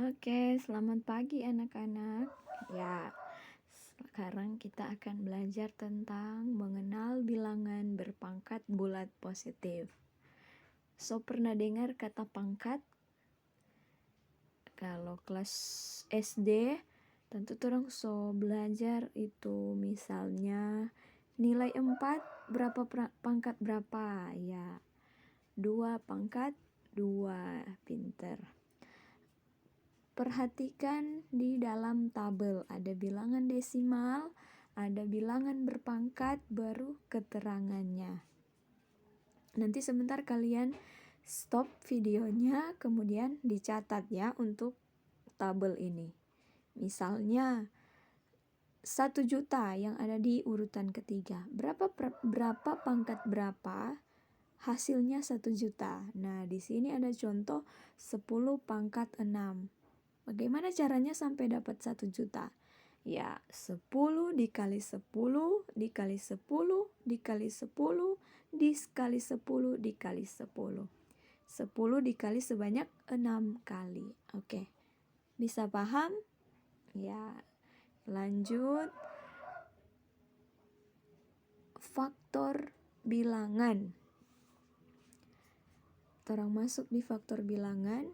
Oke, selamat pagi anak-anak. Ya, sekarang kita akan belajar tentang mengenal bilangan berpangkat bulat positif. So, pernah dengar kata pangkat? Kalau kelas SD, tentu orang so belajar itu misalnya nilai 4 berapa pangkat berapa? Ya, 2 pangkat 2, pinter. Perhatikan di dalam tabel ada bilangan desimal, ada bilangan berpangkat, baru keterangannya. Nanti sebentar kalian stop videonya, kemudian dicatat ya untuk tabel ini. Misalnya 1 juta yang ada di urutan ketiga. Berapa pangkat berapa? Hasilnya 1 juta. Nah, di sini ada contoh 10 pangkat 6. Bagaimana caranya sampai dapat 1 juta? Ya, 10 dikali 10 dikali 10 dikali 10 dikali 10 dikali 10. 10 dikali sebanyak 6 kali. Oke. Bisa paham? Ya. Lanjut. Faktor bilangan. Orang masuk di faktor bilangan.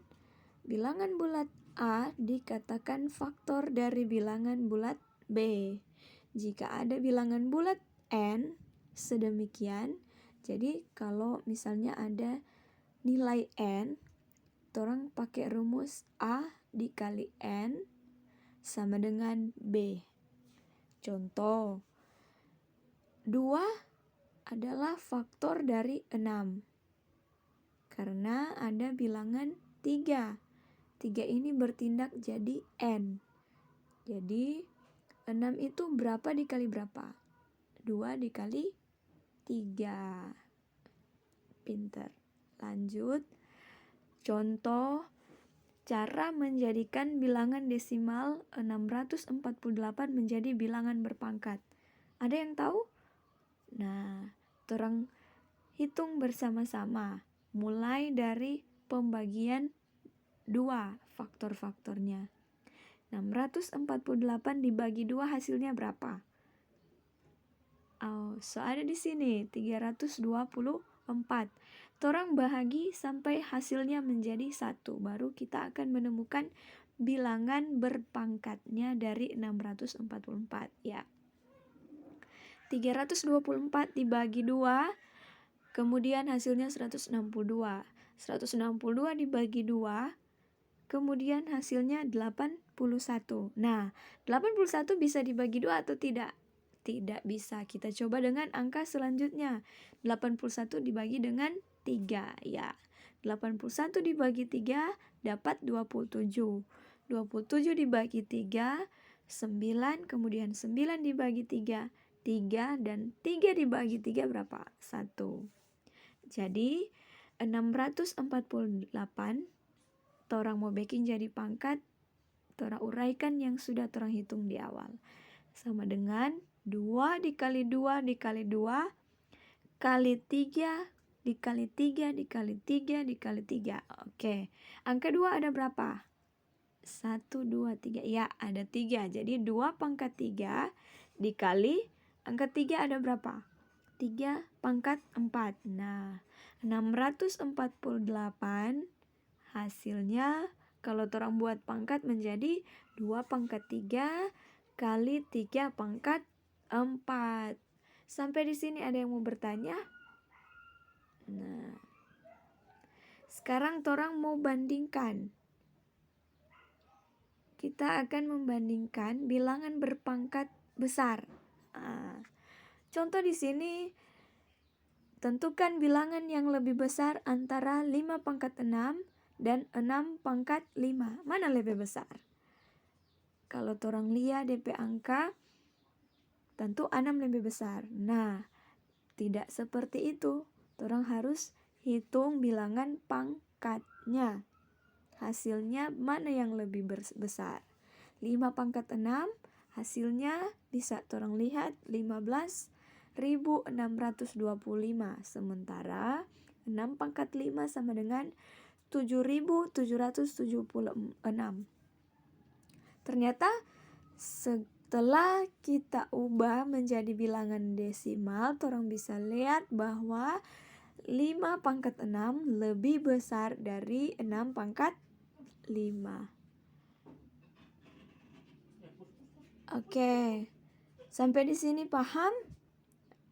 Bilangan bulat A dikatakan faktor dari bilangan bulat B. Jika ada bilangan bulat N sedemikian, jadi kalau misalnya ada nilai N, orang pakai rumus A dikali N sama dengan B. Contoh, 2 adalah faktor dari 6. Karena ada bilangan 3. 3 ini bertindak jadi N. Jadi 6 itu berapa dikali berapa? 2 dikali 3. Pinter. Lanjut. Contoh cara menjadikan bilangan desimal 648 menjadi bilangan berpangkat. Ada yang tahu? Nah, orang hitung bersama-sama. Mulai dari pembagian 2 faktor-faktornya. 648 dibagi 2 hasilnya berapa? Oh, so ada di sini 324. Torang bahagi sampai hasilnya menjadi 1. Baru kita akan menemukan bilangan berpangkatnya dari 644 ya. 324 dibagi 2, kemudian hasilnya 162. 162 dibagi 2, kemudian hasilnya 81. Nah, 81 bisa dibagi 2 atau tidak? Tidak bisa. Kita coba dengan angka selanjutnya. 81 dibagi dengan 3. Ya, 81 dibagi 3 dapat 27. 27 dibagi 3, 9. Kemudian 9 dibagi 3, 3. Dan 3 dibagi 3 berapa? 1. Jadi 648 torang mau bikin jadi pangkat, torang uraikan yang sudah torang hitung di awal. Sama dengan 2 dikali 2 dikali 2 kali 3 dikali 3 dikali 3 dikali 3. Oke. Angka 2 ada berapa? 1, 2, 3. Ya, ada 3. Jadi 2 pangkat 3 dikali angka 3 ada berapa? 3 pangkat 4. Nah, 648 hasilnya kalau orang buat pangkat menjadi 2 pangkat 3 kali 3 pangkat 4. Sampai di sini ada yang mau bertanya? Nah, sekarang orang mau bandingkan. Kita akan membandingkan bilangan berpangkat besar. Contoh di sini, tentukan bilangan yang lebih besar antara 5 pangkat 6 dan 6 pangkat 5. Mana lebih besar? Kalau orang lihat DP angka, tentu 6 lebih besar. Nah, tidak seperti itu. Orang harus hitung bilangan pangkatnya. Hasilnya mana yang lebih besar? 5 pangkat 6, hasilnya bisa orang lihat 15.625. Sementara 6 pangkat 5 sama dengan 7.776. Ternyata setelah kita ubah menjadi bilangan desimal, orang bisa lihat bahwa 5 pangkat 6 lebih besar dari 6 pangkat 5. Oke, sampai di sini paham?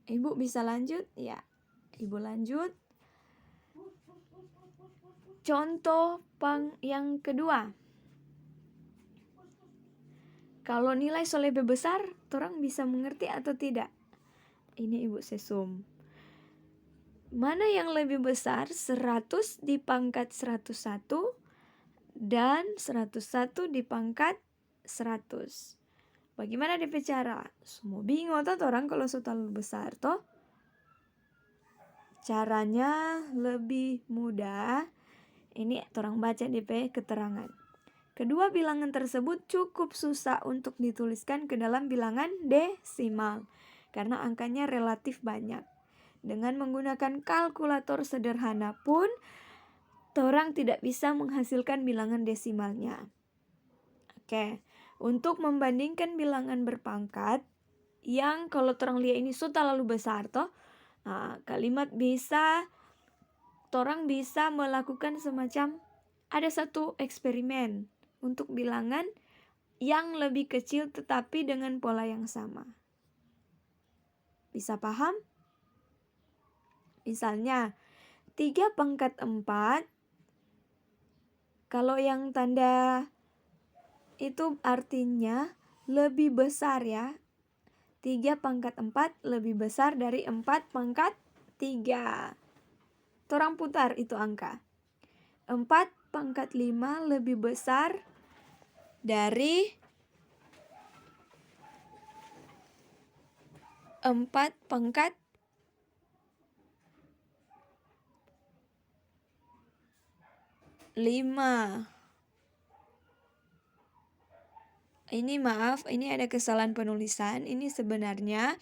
Ibu bisa lanjut? Ya, Ibu lanjut. Contoh yang kedua. Kalau nilai so lebih besar, orang bisa mengerti atau tidak? Ini Ibu sesum. Mana yang lebih besar? 100 di pangkat 101 dan 101 di pangkat 100. Bagaimana DP cara? Semua bingung toh orang kalau so terlalu besar toh? Caranya lebih mudah. Ini orang baca DP keterangan. Kedua bilangan tersebut cukup susah untuk dituliskan ke dalam bilangan desimal karena angkanya relatif banyak. Dengan menggunakan kalkulator sederhana pun, orang tidak bisa menghasilkan bilangan desimalnya. Oke, untuk membandingkan bilangan berpangkat yang kalau orang lihat ini sudah terlalu besar toh, kalimat bisa, orang bisa melakukan semacam ada satu eksperimen untuk bilangan yang lebih kecil tetapi dengan pola yang sama. Bisa paham? Misalnya 3 pangkat 4, kalau yang tanda itu artinya lebih besar ya. 3 pangkat 4 lebih besar dari 4 pangkat 3. Orang putar itu angka. 4 pangkat 5 lebih besar dari 4 pangkat 5. Ini maaf, ini ada kesalahan penulisan. Ini sebenarnya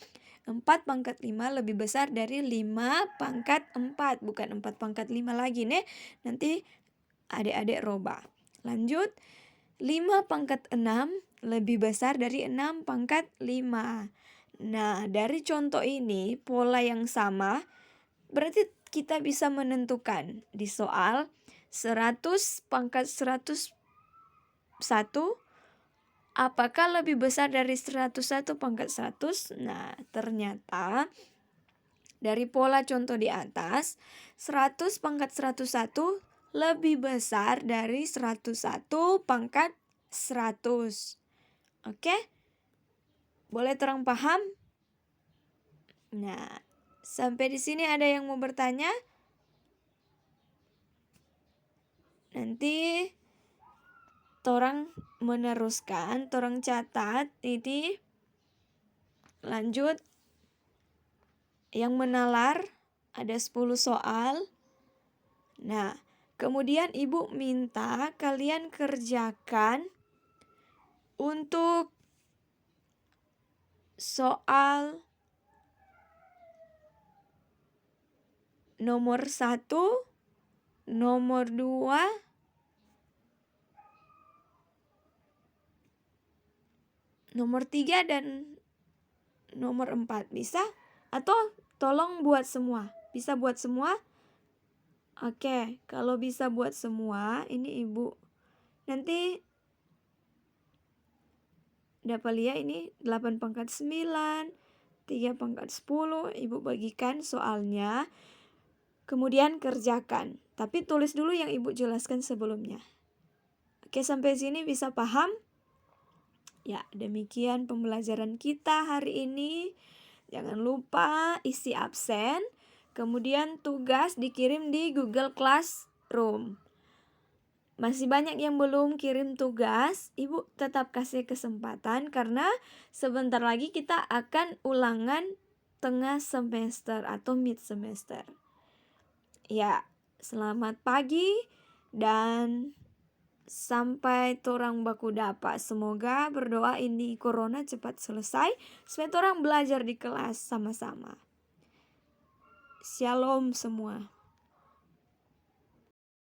4 pangkat 5 lebih besar dari 5 pangkat 4. Bukan 4 pangkat 5 lagi nih. Nanti adik-adik robah. Lanjut. 5 pangkat 6 lebih besar dari 6 pangkat 5. Nah, dari contoh ini, pola yang sama, berarti kita bisa menentukan di soal 100 pangkat 101 apakah lebih besar dari 101 pangkat 100? Nah, ternyata dari pola contoh di atas, 100 pangkat 101 lebih besar dari 101 pangkat 100. Oke? Boleh terang paham? Nah, sampai di sini ada yang mau bertanya? Nanti torang meneruskan, torang catat ini. Lanjut. Yang menalar ada 10 soal. Nah, kemudian Ibu minta kalian kerjakan untuk soal nomor 1, nomor 2, nomor 3 dan nomor 4. Bisa? Atau tolong buat semua. Bisa buat semua? Oke, kalau bisa buat semua, ini Ibu nanti dapat lihat ini 8 pangkat 9, 3 pangkat 10. Ibu bagikan soalnya, kemudian kerjakan. Tapi tulis dulu yang Ibu jelaskan sebelumnya. Oke, sampai sini bisa paham? Ya, demikian pembelajaran kita hari ini. Jangan lupa isi absen. Kemudian tugas dikirim di Google Classroom. Masih banyak yang belum kirim tugas, Ibu tetap kasih kesempatan karena sebentar lagi kita akan ulangan tengah semester atau mid semester. Ya, selamat pagi dan sampai torang baku dapat. Semoga berdoa ini corona cepat selesai supaya torang belajar di kelas sama-sama. Shalom semua.